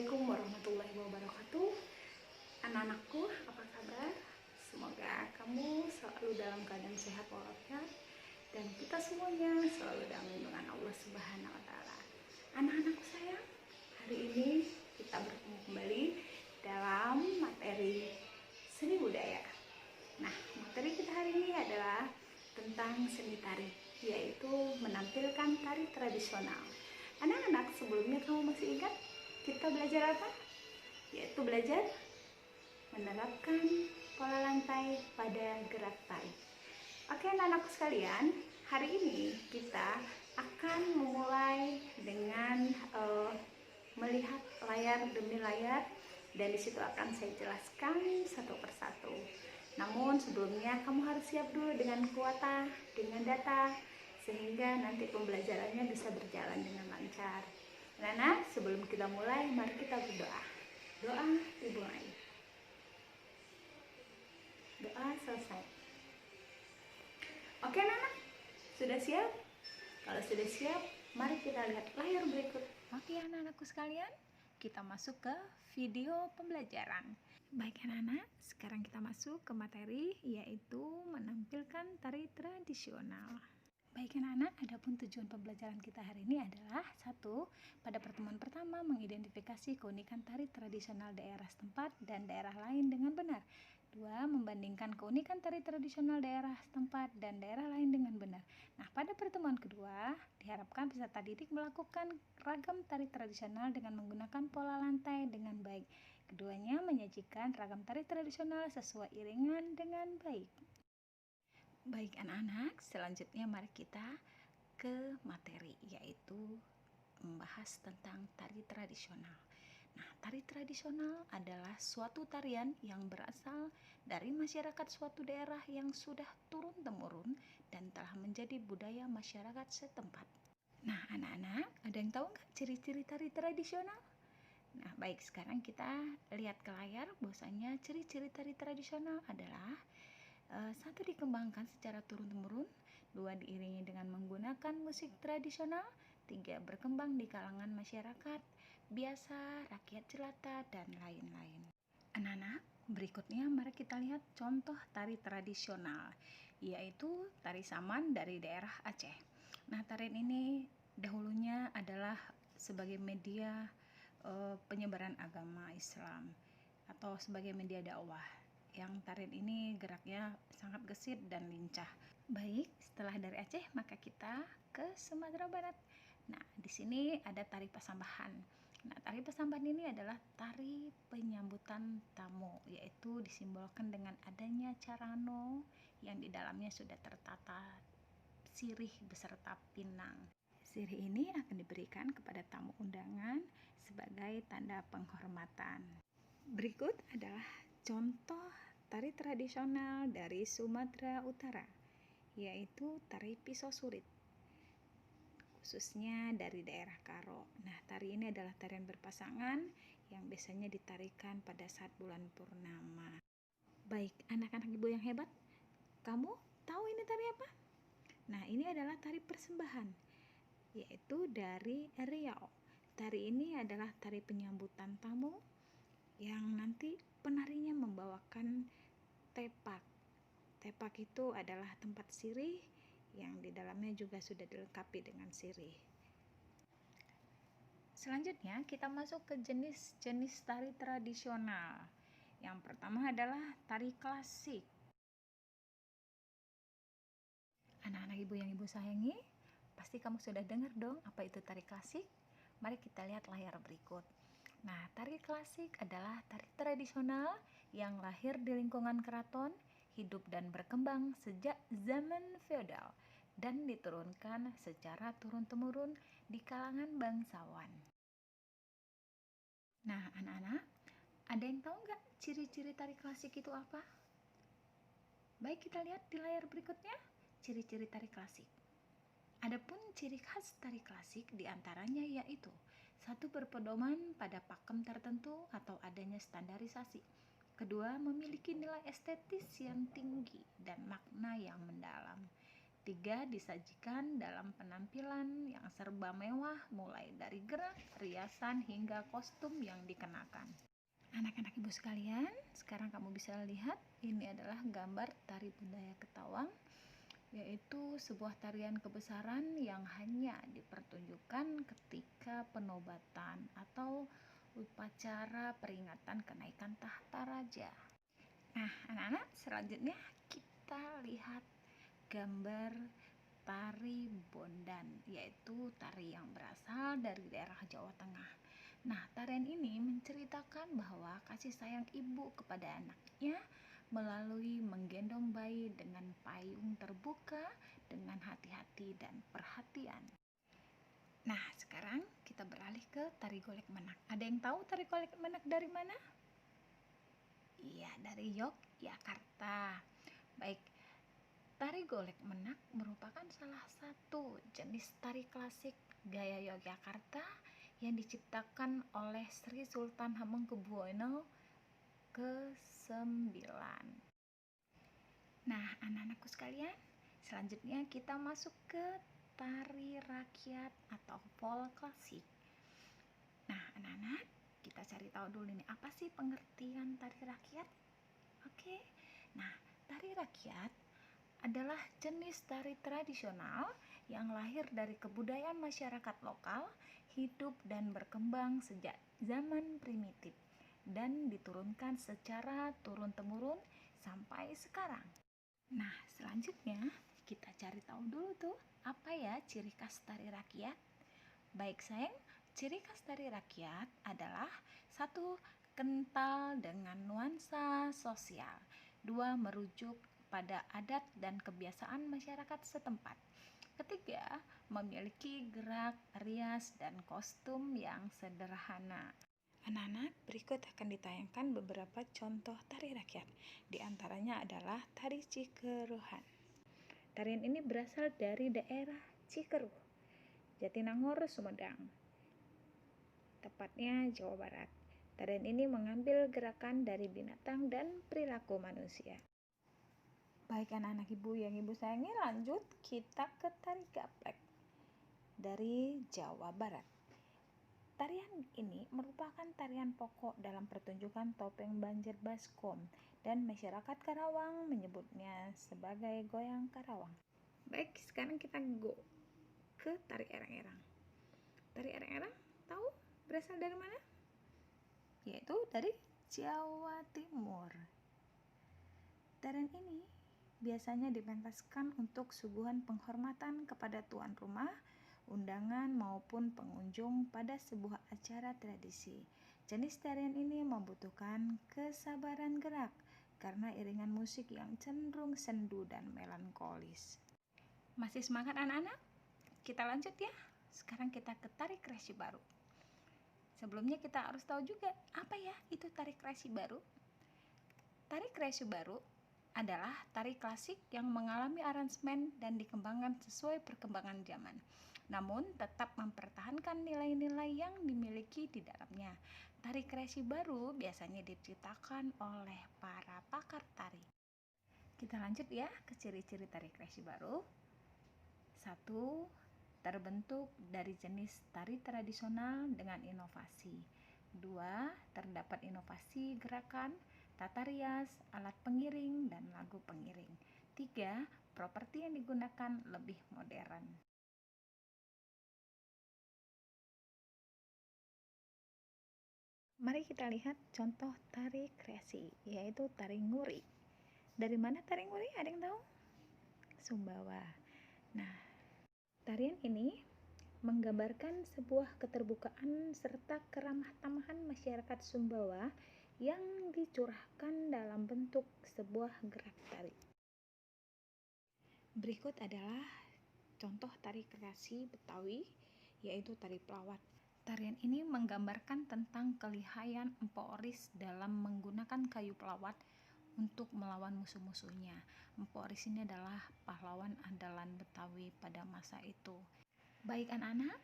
Assalamualaikum warahmatullahi wabarakatuh. Anak-anakku, apa kabar? Semoga kamu selalu dalam keadaan sehat walafiat dan kita semuanya selalu dalam lindungan Allah Subhanahu wa taala. Anak-anakku sayang, hari ini kita bertemu kembali dalam materi seni budaya. Nah, materi kita hari ini adalah tentang seni tari, yaitu menampilkan tari tradisional. Anak-anak, sebelumnya kamu masih ingat kita belajar apa? Yaitu belajar menerapkan pola lantai pada gerak tari. Oke anak-anakku sekalian, hari ini kita akan memulai dengan melihat layar demi layar, dan disitu akan saya jelaskan satu persatu. Namun sebelumnya kamu harus siap dulu dengan kuota, dengan data, sehingga nanti pembelajarannya bisa berjalan dengan lancar. Nah, sebelum kita mulai, mari kita berdoa. Doa dimulai. Doa selesai. Oke anak-anak, sudah siap? Kalau sudah siap, mari kita lihat layar berikut. Oke anak-anakku sekalian, kita masuk ke video pembelajaran. Baik anak-anak, sekarang kita masuk ke materi, yaitu menampilkan tari tradisional. Baik anak-anak, adapun tujuan pembelajaran kita hari ini adalah: 1. Pada pertemuan pertama, mengidentifikasi keunikan tari tradisional daerah setempat dan daerah lain dengan benar. 2. Membandingkan keunikan tari tradisional daerah setempat dan daerah lain dengan benar. Nah, pada pertemuan kedua, diharapkan peserta didik melakukan ragam tari tradisional dengan menggunakan pola lantai dengan baik. Keduanya menyajikan ragam tari tradisional sesuai iringan dengan baik. Baik anak-anak, selanjutnya mari kita ke materi, yaitu membahas tentang tari tradisional. Nah, tari tradisional adalah suatu tarian yang berasal dari masyarakat suatu daerah yang sudah turun-temurun dan telah menjadi budaya masyarakat setempat. Nah, anak-anak, ada yang tahu nggak ciri-ciri tari tradisional? Nah, baik, sekarang kita lihat ke layar bahwasanya ciri-ciri tari tradisional adalah: 1. Dikembangkan secara turun-temurun. 2. Diiringi dengan menggunakan musik tradisional. 3. Berkembang di kalangan masyarakat biasa, rakyat jelata, dan lain-lain. Anak-anak, berikutnya mari kita lihat contoh tari tradisional, yaitu tari saman dari daerah Aceh. Nah, tarian ini dahulunya adalah sebagai media penyebaran agama Islam atau sebagai media dakwah. Yang tarian ini geraknya sangat gesit dan lincah. Baik, setelah dari Aceh maka kita ke Sumatera Barat. Nah, di sini ada tari Pasambahan. Nah, tari Pasambahan ini adalah tari penyambutan tamu, yaitu disimbolkan dengan adanya carano yang di dalamnya sudah tertata sirih beserta pinang. Sirih ini akan diberikan kepada tamu undangan sebagai tanda penghormatan. Berikut adalah contoh tari tradisional dari Sumatera Utara, yaitu tari pisau surit, khususnya dari daerah Karo. Nah, tari ini adalah tarian berpasangan yang biasanya ditarikan pada saat bulan purnama. Baik, anak-anak ibu yang hebat, kamu tahu ini tari apa? Nah, ini adalah tari persembahan, yaitu dari Riau. Tari ini adalah tari penyambutan tamu yang nanti penarinya membawakan tepak. Tepak itu adalah tempat sirih yang di dalamnya juga sudah dilengkapi dengan sirih. Selanjutnya kita masuk ke jenis-jenis tari tradisional. Yang pertama adalah tari klasik. Anak-anak ibu yang ibu sayangi, pasti kamu sudah dengar dong apa itu tari klasik? Mari kita lihat layar berikut. Nah, tari klasik adalah tari tradisional yang lahir di lingkungan keraton, hidup dan berkembang sejak zaman feodal, dan diturunkan secara turun-temurun di kalangan bangsawan. Nah, anak-anak, ada yang tahu nggak ciri-ciri tari klasik itu apa? Baik, kita lihat di layar berikutnya, ciri-ciri tari klasik. Adapun ciri khas tari klasik diantaranya yaitu: 1. Berpedoman pada pakem tertentu atau adanya standarisasi. 2. Memiliki nilai estetis yang tinggi dan makna yang mendalam. 3. Disajikan dalam penampilan yang serba mewah, mulai dari gerak, riasan, hingga kostum yang dikenakan. Anak-anak ibu sekalian, sekarang kamu bisa lihat ini adalah gambar tari budaya Ketawang, yaitu sebuah tarian kebesaran yang hanya dipertunjukkan ketika penobatan atau upacara peringatan kenaikan tahta raja. Nah, anak-anak, selanjutnya kita lihat gambar tari bondan, yaitu tari yang berasal dari daerah Jawa Tengah. Nah, tarian ini menceritakan bahwa kasih sayang ibu kepada anaknya melalui menggendong bayi dengan payung terbuka dengan hati-hati dan perhatian. Nah, sekarang kita beralih ke tari golek menak. Ada yang tahu tari golek menak dari mana? Iya, dari Yogyakarta. Baik, tari golek menak merupakan salah satu jenis tari klasik gaya Yogyakarta yang diciptakan oleh Sri Sultan Hamengkubuwono ke-9. Nah, anak-anakku sekalian, selanjutnya kita masuk ke tari rakyat atau folk klasik. Nah, anak-anak, kita cari tahu dulu nih, apa sih pengertian tari rakyat? Oke. Nah, tari rakyat adalah jenis tari tradisional yang lahir dari kebudayaan masyarakat lokal, hidup dan berkembang sejak zaman primitif dan diturunkan secara turun-temurun sampai sekarang. Nah, selanjutnya kita cari tahu dulu tuh, apa ya ciri khas tari rakyat? Baik sayang, ciri khas tari rakyat adalah 1. Kental dengan nuansa sosial. 2. Merujuk pada adat dan kebiasaan masyarakat setempat. 3. Memiliki gerak, rias, dan kostum yang sederhana. Anak-anak, berikut akan ditayangkan beberapa contoh tari rakyat. Di antaranya adalah tari Cikeruhan. Tarian ini berasal dari daerah Cikeruh, Jatinangor, Sumedang, tepatnya Jawa Barat. Tarian ini mengambil gerakan dari binatang dan perilaku manusia. Baik anak-anak ibu yang ibu sayangi, lanjut kita ke tari gaplek dari Jawa Barat. Tarian ini merupakan tarian pokok dalam pertunjukan topeng Banjar Baskom dan masyarakat Karawang menyebutnya sebagai goyang Karawang. Baik, sekarang kita go ke tari erang-erang. Tari erang-erang tahu berasal dari mana? Yaitu dari Jawa Timur. Tarian ini biasanya dipentaskan untuk suguhan penghormatan kepada tuan rumah, undangan maupun pengunjung pada sebuah acara tradisi. Jenis tarian ini membutuhkan kesabaran gerak karena iringan musik yang cenderung sendu dan melankolis. Masih semangat anak-anak? Kita lanjut ya. Sekarang kita ke tari kreasi baru. Sebelumnya kita harus tahu juga apa ya itu tari kreasi baru. Tari kreasi baru adalah tari klasik yang mengalami aransemen dan dikembangkan sesuai perkembangan zaman, namun tetap mempertahankan nilai-nilai yang dimiliki di dalamnya. Tari kreasi baru biasanya diciptakan oleh para pakar tari. Kita lanjut ya ke ciri-ciri tari kreasi baru. 1. Terbentuk dari jenis tari tradisional dengan inovasi. 2. Terdapat inovasi gerakan, tata rias, alat pengiring, dan lagu pengiring. 3. Properti yang digunakan lebih modern. Mari kita lihat contoh tari kreasi, yaitu tari nguri. Dari mana tari nguri? Ada yang tahu? Sumbawa. Nah, tarian ini menggambarkan sebuah keterbukaan serta keramah tamahan masyarakat Sumbawa yang dicurahkan dalam bentuk sebuah gerak tari. Berikut adalah contoh tari kreasi Betawi, yaitu tari pelawat. Tarian ini menggambarkan tentang kelihayan Empu Oris dalam menggunakan kayu pelawat untuk melawan musuh-musuhnya. Empu Oris ini adalah pahlawan andalan Betawi pada masa itu. Baik anak-anak,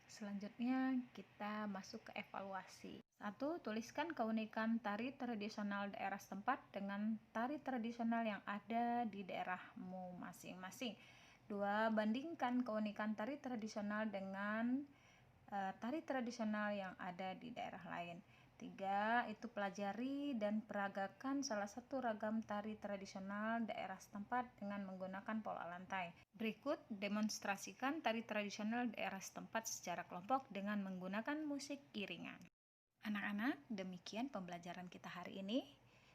selanjutnya kita masuk ke evaluasi. 1. Tuliskan keunikan tari tradisional daerah setempat dengan tari tradisional yang ada di daerahmu masing-masing. 2. Bandingkan keunikan tari tradisional dengan tari tradisional yang ada di daerah lain. 3. Itu pelajari dan peragakan salah satu ragam tari tradisional daerah setempat dengan menggunakan pola lantai. Berikut demonstrasikan tari tradisional daerah setempat secara kelompok dengan menggunakan musik iringan. Anak-anak, demikian pembelajaran kita hari ini.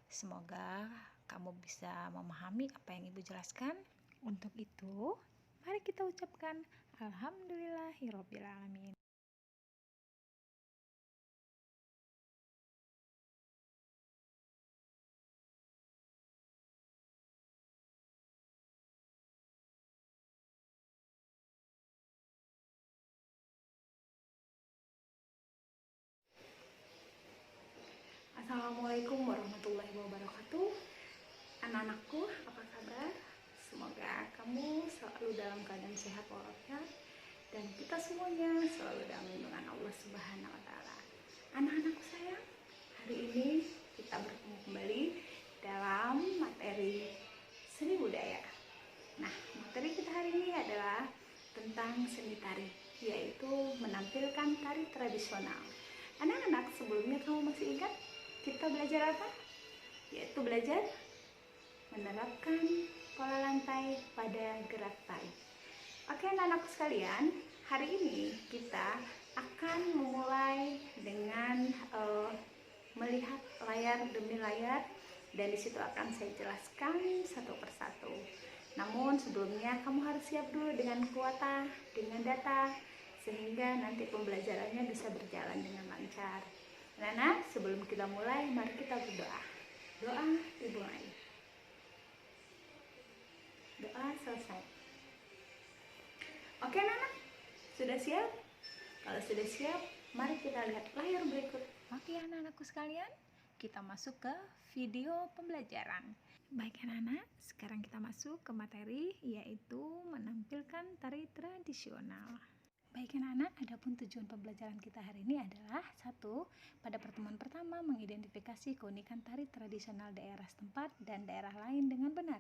Semoga kamu bisa memahami apa yang Ibu jelaskan. Untuk itu, mari kita ucapkan Alhamdulillahirobbilalamin. Assalamualaikum warahmatullahi wabarakatuh. Anak-anakku, apa kabar? Semoga kamu selalu dalam keadaan sehat walafiat dan kita semuanya selalu dalam lindungan Allah Subhanahu wa taala. Anak-anakku sayang, hari ini kita bertemu kembali dalam materi seni budaya. Nah, materi kita hari ini adalah tentang seni tari, yaitu menampilkan tari tradisional. Anak-anak, sebelumnya kamu masih ingat kita belajar apa? Yaitu belajar menerapkan pola lantai pada gerak tari. Oke anak-anakku sekalian, hari ini kita akan memulai dengan melihat layar demi layar, dan disitu akan saya jelaskan satu persatu. Namun sebelumnya kamu harus siap dulu dengan kuota, dengan data, sehingga nanti pembelajarannya bisa berjalan dengan lancar. Nah, sebelum kita mulai, mari kita berdoa. Doa dimulai. Doa selesai. Oke anak-anak, sudah siap? Kalau sudah siap, mari kita lihat layar berikut. Oke anak-anakku sekalian, kita masuk ke video pembelajaran. Baik anak-anak, sekarang kita masuk ke materi, yaitu menampilkan tari tradisional. Baik anak-anak, adapun tujuan pembelajaran kita hari ini adalah 1. Pada pertemuan pertama mengidentifikasi keunikan tari tradisional daerah setempat dan daerah lain dengan benar.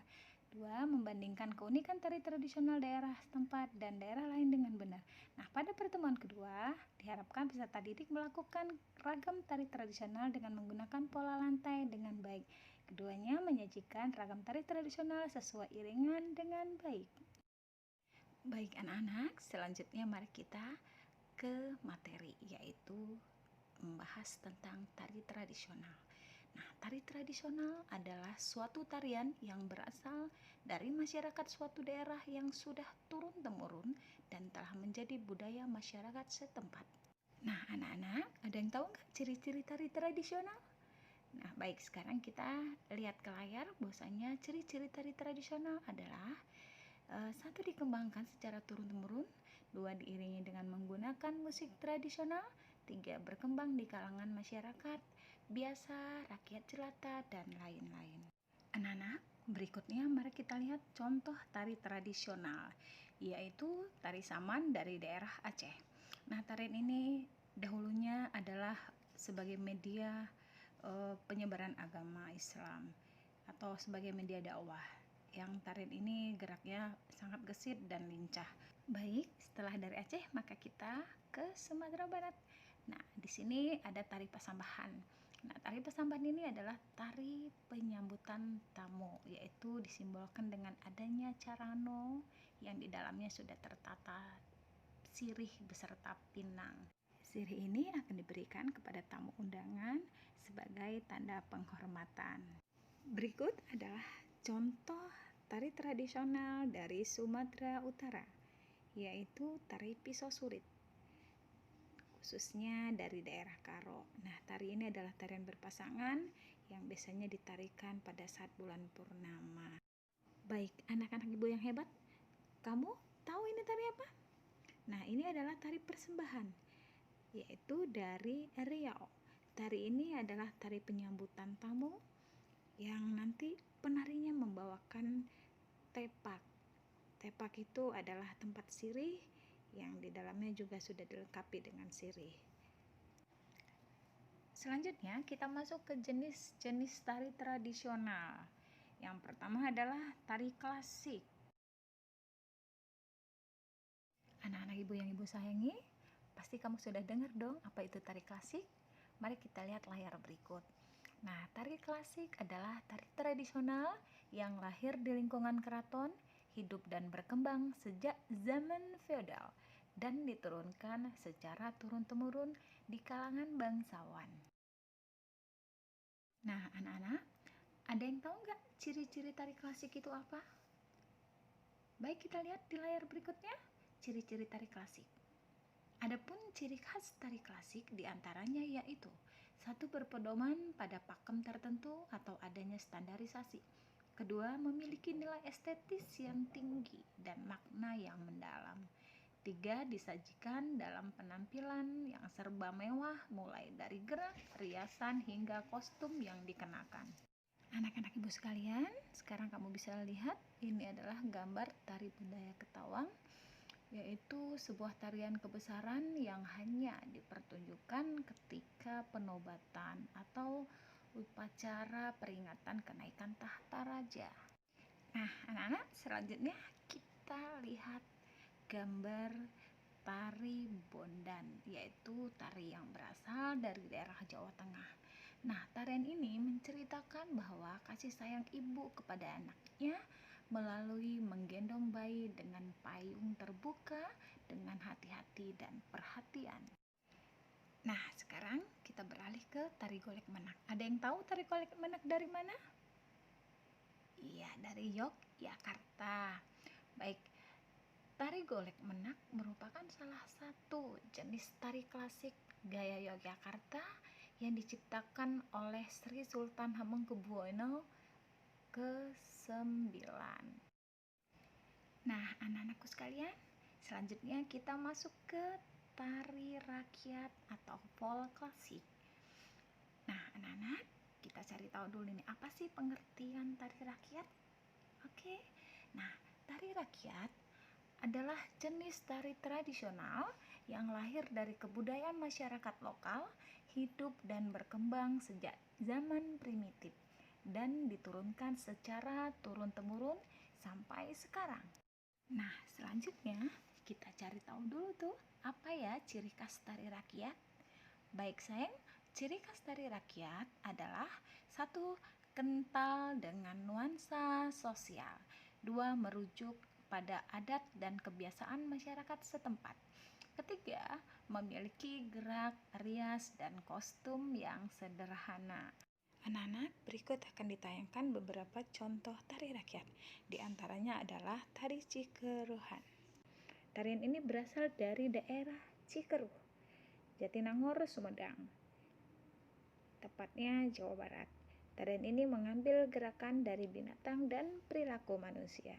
2. Membandingkan keunikan tari tradisional daerah setempat dan daerah lain dengan benar. Nah, pada pertemuan kedua, diharapkan peserta didik melakukan ragam tari tradisional dengan menggunakan pola lantai dengan baik. Keduanya menyajikan ragam tari tradisional sesuai iringan dengan baik. Baik anak-anak, selanjutnya mari kita ke materi, yaitu membahas tentang tari tradisional. Nah, tari tradisional adalah suatu tarian yang berasal dari masyarakat suatu daerah yang sudah turun-temurun dan telah menjadi budaya masyarakat setempat. Nah, anak-anak, ada yang tahu nggak ciri-ciri tari tradisional? Nah, baik, sekarang kita lihat ke layar bahwasanya ciri-ciri tari tradisional adalah 1. Dikembangkan secara turun-temurun, 2. Diiringi dengan menggunakan musik tradisional, 3. Berkembang di kalangan masyarakat biasa, rakyat jelata, dan lain-lain. Anak-anak, berikutnya mari kita lihat contoh tari tradisional, yaitu tari saman dari daerah Aceh. Nah, tarian ini dahulunya adalah sebagai media penyebaran agama Islam atau sebagai media dakwah. Yang tarian ini geraknya sangat gesit dan lincah. Baik, setelah dari Aceh maka kita ke Sumatera Barat. Nah, di sini ada tari Pasambahan. Nah, tari Pasambahan ini adalah tari penyambutan tamu, yaitu disimbolkan dengan adanya carano yang di dalamnya sudah tertata sirih beserta pinang. Sirih ini akan diberikan kepada tamu undangan sebagai tanda penghormatan. Berikut adalah contoh tari tradisional dari Sumatera Utara, yaitu tari pisau surit, khususnya dari daerah Karo. Nah, tari ini adalah tarian berpasangan yang biasanya ditarikan pada saat bulan purnama. Baik, anak-anak ibu yang hebat, kamu tahu ini tari apa? Nah, ini adalah tari persembahan, yaitu dari Riau. Tari ini adalah tari penyambutan tamu yang nanti penarinya membawakan tepak. Tepak itu adalah tempat sirih yang di dalamnya juga sudah dilengkapi dengan sirih. Selanjutnya kita masuk ke jenis-jenis tari tradisional. Yang pertama adalah tari klasik. Anak-anak ibu yang ibu sayangi, pasti kamu sudah dengar dong apa itu tari klasik? Mari kita lihat layar berikut. Nah, tari klasik adalah tari tradisional yang lahir di lingkungan keraton, hidup dan berkembang sejak zaman feodal, dan diturunkan secara turun-temurun di kalangan bangsawan. Nah, anak-anak, ada yang tahu nggak ciri-ciri tari klasik itu apa? Baik, kita lihat di layar berikutnya, ciri-ciri tari klasik. Adapun ciri khas tari klasik diantaranya yaitu satu, berpedoman pada pakem tertentu atau adanya standarisasi. Kedua, memiliki nilai estetis yang tinggi dan makna yang mendalam. Tiga, disajikan dalam penampilan yang serba mewah mulai dari gerak, riasan hingga kostum yang dikenakan. Anak-anak ibu sekalian, sekarang kamu bisa lihat ini adalah gambar tari budaya Ketawang, yaitu sebuah tarian kebesaran yang hanya dipertunjukkan ketika penobatan atau upacara peringatan kenaikan tahta raja. Nah, anak-anak, selanjutnya kita lihat gambar tari bondan, yaitu tari yang berasal dari daerah Jawa Tengah. Nah, tarian ini menceritakan bahwa kasih sayang ibu kepada anaknya melalui menggendong bayi dengan payung terbuka dengan hati-hati dan perhatian. Nah, sekarang kita beralih ke tari golek menak. Ada yang tahu tari golek menak dari mana? Iya, dari Yogyakarta. Baik, tari golek menak merupakan salah satu jenis tari klasik gaya Yogyakarta yang diciptakan oleh Sri Sultan Hamengkubuwono ke-9. Nah, anak-anakku sekalian, selanjutnya kita masuk ke tari rakyat atau folk klasik. Nah, anak-anak, kita cari tahu dulu nih, apa sih pengertian tari rakyat? Oke. Nah, tari rakyat adalah jenis tari tradisional yang lahir dari kebudayaan masyarakat lokal, hidup dan berkembang sejak zaman primitif dan diturunkan secara turun-temurun sampai sekarang. Nah, selanjutnya kita cari tahu dulu tuh apa ya ciri khas tari rakyat. Baik sayang, ciri khas tari rakyat adalah satu, kental dengan nuansa sosial. Dua, merujuk pada adat dan kebiasaan masyarakat setempat. Ketiga, memiliki gerak, rias, dan kostum yang sederhana. Anak-anak, berikut akan ditayangkan beberapa contoh tari rakyat. Di antaranya adalah tari Cikeruhan. Tarian ini berasal dari daerah Cikeruh, Jatinangor, Sumedang, tepatnya Jawa Barat. Tarian ini mengambil gerakan dari binatang dan perilaku manusia.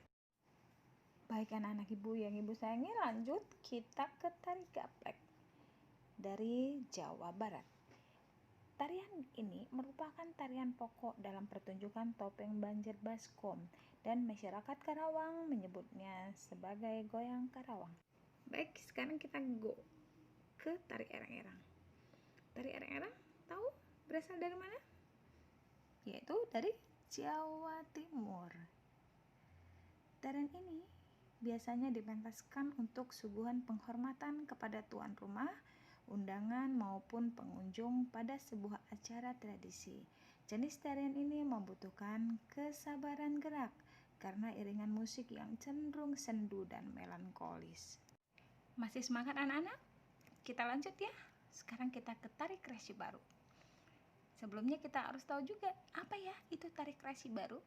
Baik anak-anak ibu yang ibu sayangi, lanjut kita ke tari gaplek dari Jawa Barat. Tarian ini merupakan tarian pokok dalam pertunjukan topeng Banjar Baskom dan masyarakat Karawang menyebutnya sebagai goyang Karawang. Baik, sekarang kita go ke tari erang-erang. Tari erang-erang tahu berasal dari mana? Yaitu dari Jawa Timur. Tarian ini biasanya dipentaskan untuk suguhan penghormatan kepada tuan rumah, undangan maupun pengunjung pada sebuah acara tradisi. Jenis tarian ini membutuhkan kesabaran gerak karena iringan musik yang cenderung sendu dan melankolis. Masih semangat anak-anak? Kita lanjut ya. Sekarang kita ke tari kreasi baru. Sebelumnya kita harus tahu juga apa ya itu tari kreasi baru.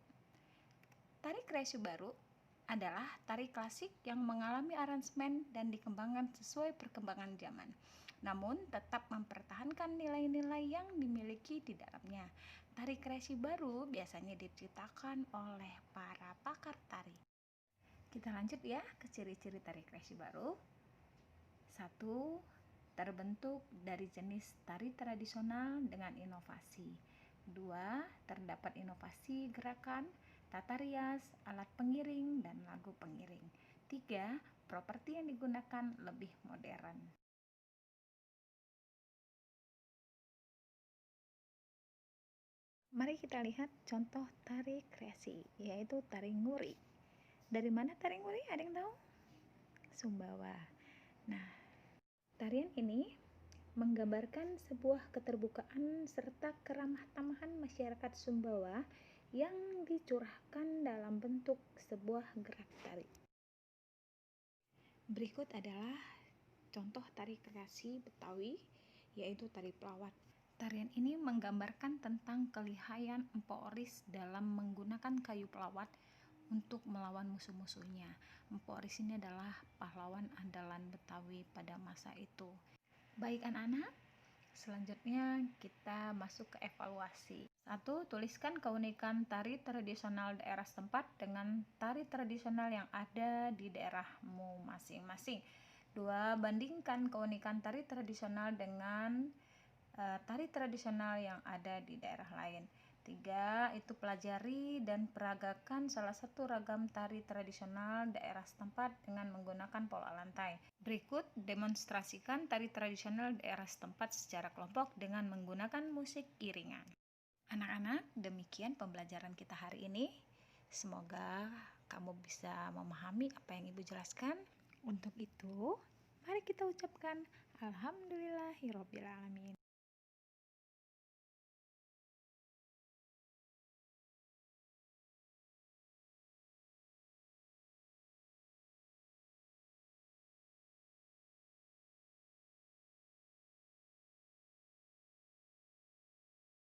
Tari kreasi baru adalah tari klasik yang mengalami aransemen dan dikembangkan sesuai perkembangan zaman, namun tetap mempertahankan nilai-nilai yang dimiliki di dalamnya. Tari kreasi baru biasanya diciptakan oleh para pakar tari. Kita lanjut ya ke ciri-ciri tari kreasi baru. 1. Terbentuk dari jenis tari tradisional dengan inovasi. 2. Terdapat inovasi gerakan, tata rias, alat pengiring, dan lagu pengiring. 3. Properti yang digunakan lebih modern. Mari kita lihat contoh tari kreasi, yaitu tari nguri. Dari mana tari nguri? Ada yang tahu? Sumbawa. Nah, tarian ini menggambarkan sebuah keterbukaan serta keramah tamahan masyarakat Sumbawa yang dicurahkan dalam bentuk sebuah gerak tari. Berikut adalah contoh tari kreasi Betawi, yaitu tari pelawat. Tarian ini menggambarkan tentang kelihayan Empu Oris dalam menggunakan kayu pelawat untuk melawan musuh-musuhnya. Empu Oris ini adalah pahlawan andalan Betawi pada masa itu. Baik anak-anak, selanjutnya kita masuk ke evaluasi. 1. Tuliskan keunikan tari tradisional daerah setempat dengan tari tradisional yang ada di daerahmu masing-masing. 2. Bandingkan keunikan tari tradisional dengan tari tradisional yang ada di daerah lain. 3. Itu pelajari dan peragakan salah satu ragam tari tradisional daerah setempat dengan menggunakan pola lantai. Berikut demonstrasikan tari tradisional daerah setempat secara kelompok dengan menggunakan musik iringan. Anak-anak, demikian pembelajaran kita hari ini. Semoga kamu bisa memahami apa yang Ibu jelaskan. Untuk itu, mari kita ucapkan Alhamdulillahirobbilalamin.